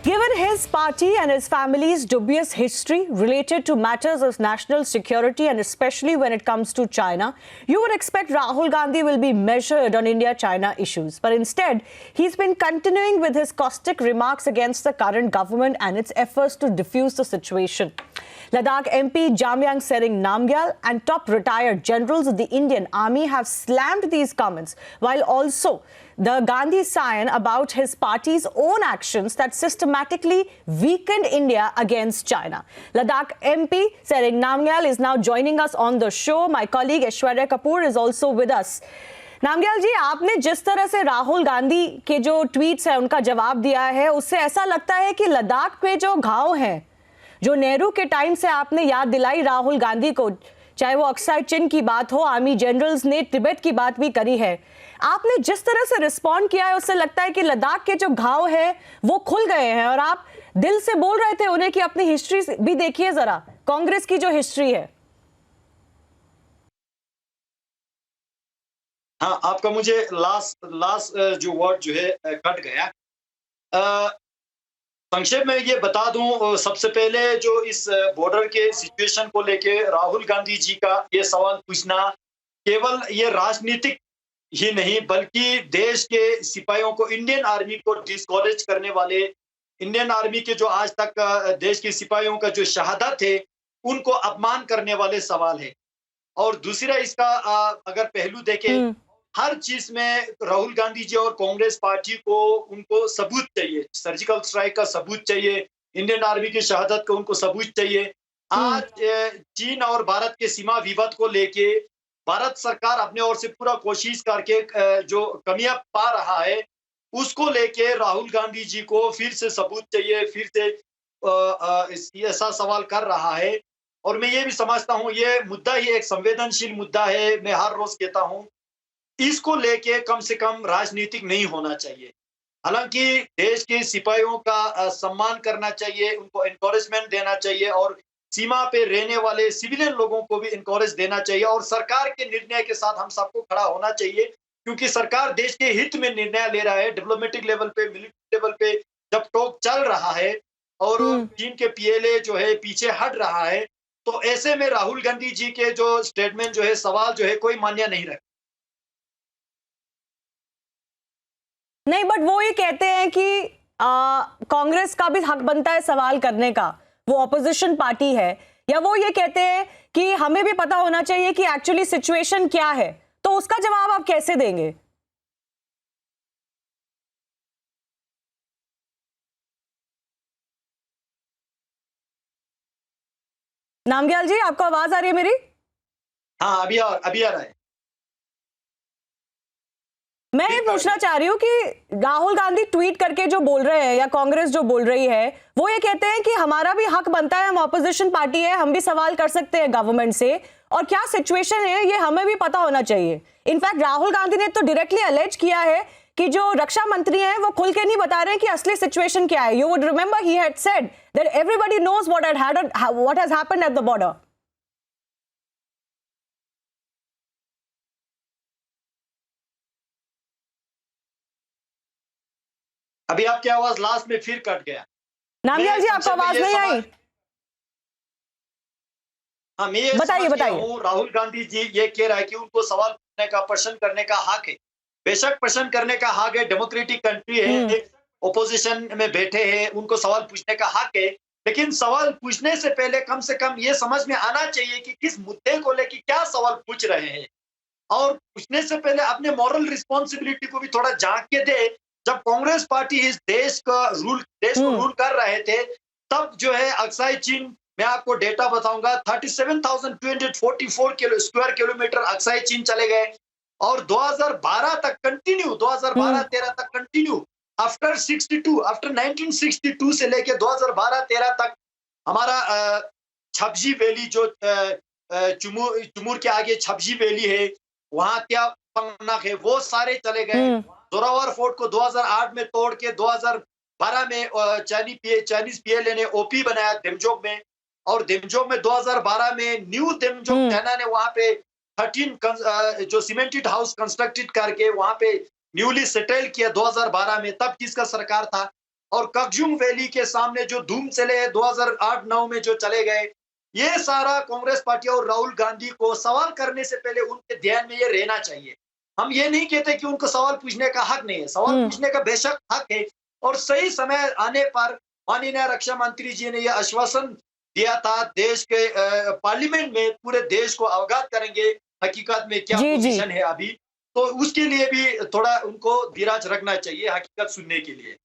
Given his party and his family's dubious history related to matters of national security and especially when it comes to China, you would expect Rahul Gandhi will be measured on India-China issues. But instead, he's been continuing with his caustic remarks against the current government and its efforts to defuse the situation. Ladakh MP Jamyang Sering Namgyal and top retired generals of the Indian Army have slammed these comments, while also the Gandhi scion about his party's own actions that systematically weakened India against China. Ladakh MP Sering Namgyal is now joining us on the show. My colleague Aishwarya Kapoor is also with us. Namgyal जी, आपने जिस तरह से राहुल गांधी के जो tweets है उनका जवाब दिया है, उससे ऐसा लगता है कि लद्दाख पे जो घाव हैं, जो नेहरू के टाइम से आपने याद दिलाई राहुल गांधी को, चाहे वो अक्साई चिन की बात हो, आर्मी जनरल्स ने तिब्बत की बात भी करी है, आपने जिस तरह से रिस्पॉन्ड किया है उससे लगता है कि लद्दाख के जो घाव है वो खुल गए हैं। और आप दिल से बोल रहे थे उन्हें कि अपनी हिस्ट्री भी देखिए जरा, कांग्रेस की जो हिस्ट्री है। हाँ, आपका मुझे लास्ट जो वर्ड जो है कट गया। संक्षेप में ये बता दूं, सबसे पहले जो इस बॉर्डर के सिचुएशन को लेके राहुल गांधी जी का ये सवाल पूछना केवल ये राजनीतिक ही नहीं बल्कि देश के सिपाहियों को, इंडियन आर्मी को डिस्करेज करने वाले, इंडियन आर्मी के जो आज तक देश के सिपाहियों का जो शहादत है उनको अपमान करने वाले सवाल है। और दूसरा इसका अगर पहलू देखें, हर चीज में राहुल गांधी जी और कांग्रेस पार्टी को उनको सबूत चाहिए, सर्जिकल स्ट्राइक का सबूत चाहिए, इंडियन आर्मी की शहादत का उनको सबूत चाहिए। आज चीन और भारत के सीमा विवाद को लेके भारत सरकार अपने ओर से पूरा कोशिश करके जो कमियां पा रहा है उसको लेके राहुल गांधी जी को फिर से सबूत चाहिए, फिर से ऐसा सवाल कर रहा है। और मैं ये भी समझता हूँ ये मुद्दा ही एक संवेदनशील मुद्दा है। मैं हर रोज कहता हूँ इसको लेके कम से कम राजनीतिक नहीं होना चाहिए। हालांकि देश के सिपाहियों का सम्मान करना चाहिए, उनको एनकरेजमेंट देना चाहिए और सीमा पे रहने वाले सिविलियन लोगों को भी एनकरेज देना चाहिए और सरकार के निर्णय के साथ हम सबको खड़ा होना चाहिए, क्योंकि सरकार देश के हित में निर्णय ले रहा है। डिप्लोमेटिक लेवल पे, मिलिट्री लेवल पे जब टॉक चल रहा है और चीन के पीएलए जो है पीछे हट रहा है, तो ऐसे में राहुल गांधी जी के जो स्टेटमेंट जो है, सवाल जो है, कोई मान्य नहीं रखता। नहीं, बट वो ये कहते हैं कि कांग्रेस का भी हक बनता है सवाल करने का, वो ऑपोजिशन पार्टी है, या वो ये कहते हैं कि हमें भी पता होना चाहिए कि एक्चुअली सिचुएशन क्या है। तो उसका जवाब आप कैसे देंगे? नामग्याल जी, आपको आवाज आ रही है मेरी? हाँ, अभी आ रहा है। मैं ये पूछना चाह रही हूँ कि राहुल गांधी ट्वीट करके जो बोल रहे हैं या कांग्रेस जो बोल रही है, वो ये कहते हैं कि हमारा भी हक बनता है, हम ऑपोजिशन पार्टी है, हम भी सवाल कर सकते हैं गवर्नमेंट से, और क्या सिचुएशन है ये हमें भी पता होना चाहिए। इनफैक्ट राहुल गांधी ने तो डायरेक्टली अलेज किया है कि जो रक्षा मंत्री हैं वो खुल के नहीं बता रहे हैं कि असली सिचुएशन क्या है। You would remember he had said that everybody knows what has happened at the border. अभी आपकी आवाज लास्ट में फिर कट गया। नामग्याल जी, आपको आवाज नहीं आई? हाँ, मैं ये बताइए। राहुल गांधी जी ये कह रहा है कि उनको सवाल पूछने का, प्रश्न करने का हक है। बेशक प्रश्न करने का हक है, डेमोक्रेटिक कंट्री है, ओपोजिशन में बैठे हैं, उनको सवाल पूछने का हक है, लेकिन सवाल पूछने से पहले कम से कम ये समझ में आना चाहिए कि किस मुद्दे को लेकर क्या सवाल पूछ रहे हैं, और पूछने से पहले अपने मॉरल रिस्पॉन्सिबिलिटी को भी थोड़ा झांक के दे। जब कांग्रेस पार्टी इस देश को रूल कर रहे थे, तब जो है अक्साई चीन, मैं आपको डेटा बताऊंगा, 37,244 स्क्वायर किलोमीटर अक्साई चीन चले गए और 2012 तक कंटिन्यू, 2012-13 तक कंटिन्यू, आफ्टर 1962 से लेके 2012-13 तक हमारा छब्जी वैली, जो चुमूर के आगे छब्जी वैली है, वहां क्या पंगनाक है, वो सारे चले गए। जोरावर फोर्ट को 2008 में तोड़ के 2012 में चाइनीज पीएलए ने ओपी बनाया देमजोग में, और देमजोग में 2012 में न्यू देमजोग चाइना ने वहां पे 13 जो सीमेंटेड हाउस कंस्ट्रक्टेड करके वहां पे न्यूली सेटल किया 2012 में। तब किसका सरकार था? और ककजुंग वैली के सामने जो धूम चले 2008-9 में जो चले गए, ये सारा कांग्रेस पार्टी और राहुल गांधी को सवाल करने से पहले उनके ध्यान में ये रहना चाहिए। हम ये नहीं कहते कि उनको सवाल पूछने का हक नहीं है, सवाल पूछने का बेशक हक है, और सही समय आने पर माननीय रक्षा मंत्री जी ने यह आश्वासन दिया था देश के पार्लियामेंट में, पूरे देश को अवगत करेंगे हकीकत में क्या पोजीशन है अभी, तो उसके लिए भी थोड़ा उनको धीरज रखना चाहिए हकीकत सुनने के लिए।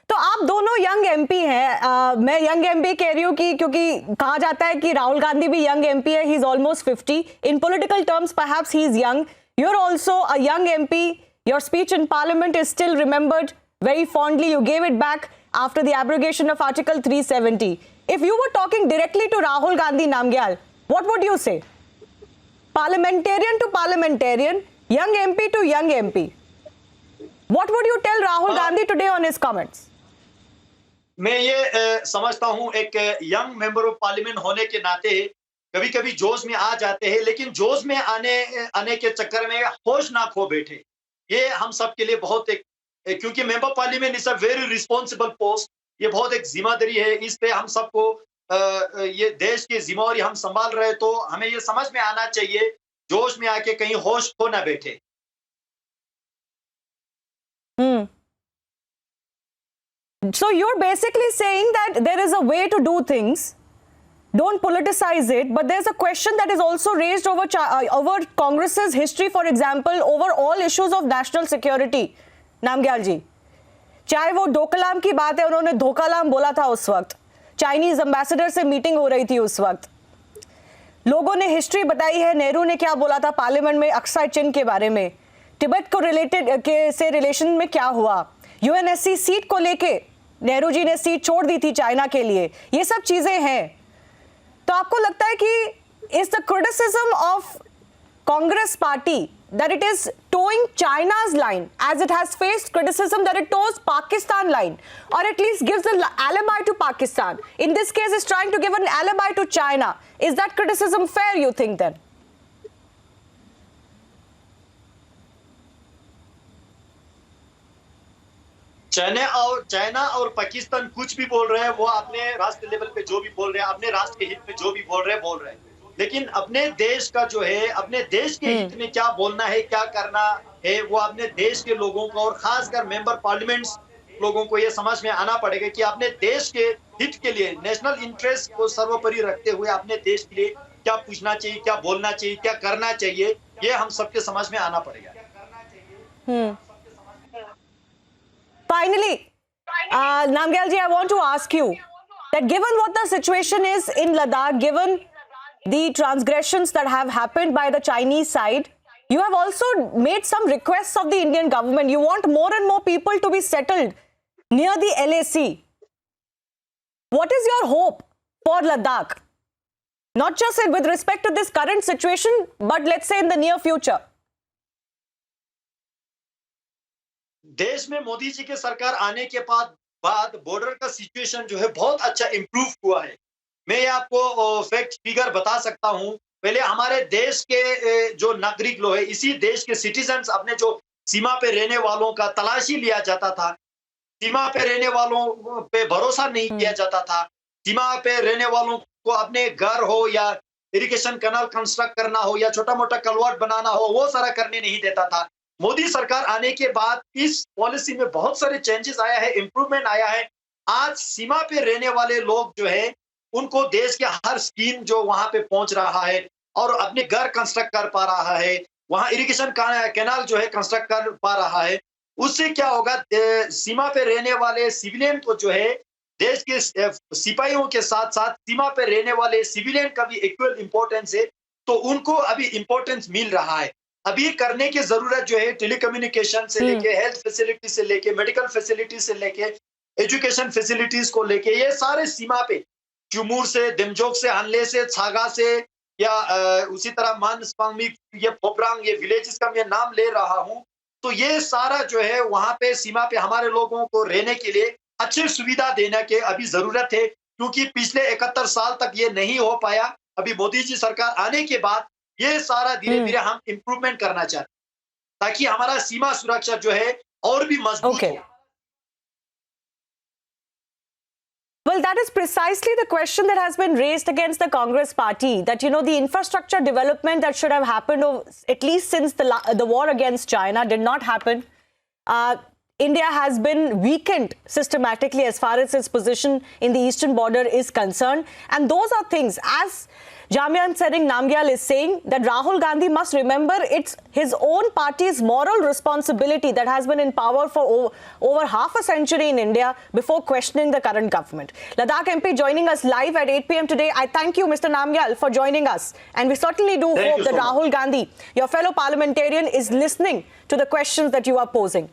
तो आप दोनों यंग एमपी हैं, मैं यंग एमपी कह रही हूँ कि क्योंकि कहा जाता है कि राहुल गांधी भी यंग एमपी है, he is almost 50 in political terms, perhaps he is young, you are also a young MP, your speech in parliament is still remembered very fondly, you gave it back after the abrogation of Article 370. If you were talking directly to Rahul Gandhi, Namgyal, what would you say? Parliamentarian to parliamentarian, young MP to young MP. What would you tell Rahul Gandhi today on his comments? मैं ये समझता हूं एक young member of parliament होने के नाते कभी कभी जोश में आ जाते हैं, लेकिन जोश में आने के चक्कर में होश ना खो बैठे, ये हम सब के लिए बहुत एक, क्योंकि member parliament is a very responsible post, ये बहुत एक जिम्मेदारी है, इस पे हम सबको ये देश की जिम्मेदारी हम संभाल रहे, तो हमें ये समझ में आना चाहिए जोश में आके कहीं होश खो ना बैठे। So you're basically saying that there is a way to do things, don't politicize it, but there's a question that is also raised over Congress's history, for example, over all issues of national security. Namgyal जी, चाहे वो डोकलाम की बात है, उन्होंने धोकालाम बोला था उस वक्त, चाइनीज एम्बेसडर से मीटिंग हो रही थी उस वक्त, लोगों ने हिस्ट्री बताई है, नेहरू ने क्या बोला था पार्लियामेंट में अक्साई चिन के बारे में, तिब्बत को से रिलेशन में क्या हुआ, यूएनएससी सीट को लेके नेहरू जी ने सीट छोड़ दी थी चाइना के लिए, ये सब चीजें हैं। तो आपको लगता है कि is the criticism of Congress party that it is towing China's line as it has faced criticism that it tows Pakistan line, or at least gives an alibi to Pakistan, in this case is trying to give an alibi to China? Is that criticism fair, you think then? China और पाकिस्तान कुछ भी बोल रहे हैं, वो अपने राष्ट्र level पे जो भी बोल रहे हैं, अपने राष्ट्र के हित में जो भी बोल रहे हैं, लेकिन अपने देश का जो है, अपने देश के हित में क्या बोलना है, क्या करना है, वो अपने देश के लोगों को और खासकर मेंबर पार्लियामेंट्स लोगों को ये समझ में आना पड़ेगा कि अपने देश के हित के लिए, नेशनल इंटरेस्ट को सर्वोपरि रखते हुए अपने देश के लिए क्या पूछना चाहिए, क्या बोलना चाहिए, क्या करना चाहिए, ये हम सबके समझ में आना पड़ेगा। Finally, Namgyal ji, I want to ask you that given what the situation is in Ladakh, given the transgressions that have happened by the Chinese side, you have also made some requests of the Indian government. You want more and more people to be settled near the LAC. What is your hope for Ladakh? Not just with respect to this current situation, but let's say in the near future. देश में मोदी जी के सरकार आने के बाद border का situation जो है बहुत अच्छा इंप्रूव हुआ है। मैं आपको फैक्ट फिगर बता सकता हूं। पहले हमारे देश के जो नागरिक लोग हैं, इसी देश के सिटीजन्स, अपने जो सीमा पे रहने वालों का तलाशी लिया जाता था, सीमा पे रहने वालों पे भरोसा नहीं किया जाता था, सीमा पे रहने वालों को अपने घर हो या इरिगेशन कैनाल कंस्ट्रक्ट करना हो या छोटा मोटा कलवर्ट बनाना हो, वो सारा करने नहीं देता था। मोदी सरकार आने के बाद इस पॉलिसी में बहुत सारे चेंजेस आया है, इंप्रूवमेंट आया है। आज सीमा पे रहने वाले लोग जो है, उनको देश के हर स्कीम जो वहां पे पहुंच रहा है और अपने घर कंस्ट्रक्ट कर पा रहा है, वहां इरिगेशन कैनाल जो है कंस्ट्रक्ट कर पा रहा है। उससे क्या होगा, सीमा पे रहने वाले सिविलियन को जो है, देश के सिपाहियों के साथ साथ सीमा पे रहने वाले सिविलियन का भी इक्वल इंपॉर्टेंस है, तो उनको अभी इंपॉर्टेंस मिल रहा है। अभी करने की जरूरत जो है, टेलीकम्युनिकेशन से लेके, हेल्थ फैसिलिटी से लेके, मेडिकल फैसिलिटी से लेके, एजुकेशन फैसिलिटीज को लेके, ये सारे सीमा पे चुमूर से, दिमजोक से, हनले से, छागा से या उसी तरह मानसपांगमी, ये पोपरांग, ये विलेजेस का मैं नाम ले रहा हूं, तो ये सारा जो है वहां पे सीमा पे हमारे लोगों को रहने के लिए अच्छी सुविधा देने की अभी जरूरत है, क्योंकि पिछले 71 साल तक ये नहीं हो पाया। अभी मोदी जी सरकार आने के बाद ये सारा धीरे धीरे हम इम्प्रूवमेंट करना चाहते हैं, ताकि हमारा सीमा सुरक्षा जो है और भी मजबूत Okay. हो। Well, that is precisely the question that has been raised against the Congress party, that, you know, the infrastructure development that should have happened at least since the war against China did not happen. India has been weakened systematically as far as its position in the eastern border is concerned. And those are things, as Jamyan Tshering Namgyal is saying, that Rahul Gandhi must remember it's his own party's moral responsibility that has been in power for over half a century in India before questioning the current government. Ladakh MP joining us live at 8 p.m. today. I thank you, Mr. Namgyal, for joining us. And we certainly do hope that Rahul Gandhi, your fellow parliamentarian, is listening to the questions that you are posing.